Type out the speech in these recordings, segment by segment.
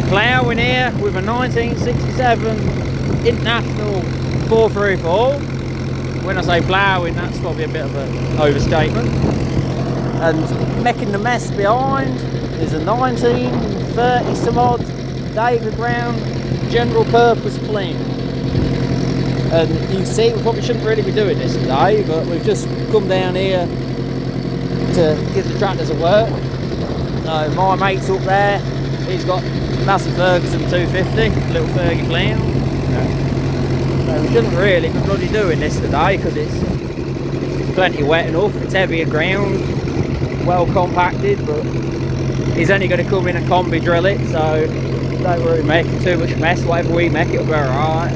Ploughing here with a 1967 International 434. When I say ploughing, that's probably a bit of an overstatement. And making the mess behind is a 1930 some odd David Brown general purpose plane. And you can see we probably shouldn't really be doing this today, but we've just come down here to give the tractors a work. My mate's up there, he's got Massey Ferguson 250, little Fergie plane. So we shouldn't really be bloody doing this today because it's plenty wet enough, it's heavier ground, well compacted, but he's only going to come in and combi drill it, so don't worry making too much mess. Whatever we make, it'll be alright.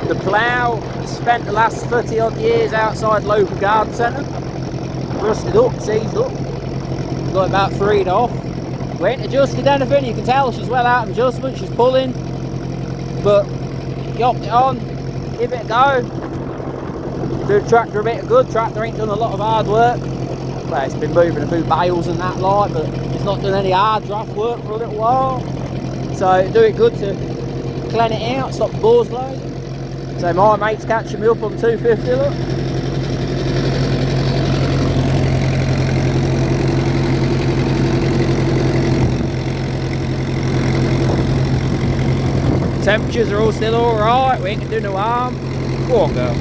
The plough spent the last 30 odd years outside local garden centre. Rusted up, seized up. Got about freed off. We ain't adjusted anything, you can tell she's well out of adjustment, she's pulling. But yopped it on, give it a go. Do the tractor a bit of good, tractor ain't done a lot of hard work. Well, it's been moving a few bales and that like, but it's not done any hard draft work for a little while. So do it good to clean it out, stop the bores blowing. So my mate's catching me up on 250, look. Temperatures are all still alright, we ain't gonna do no harm. Go on, girl.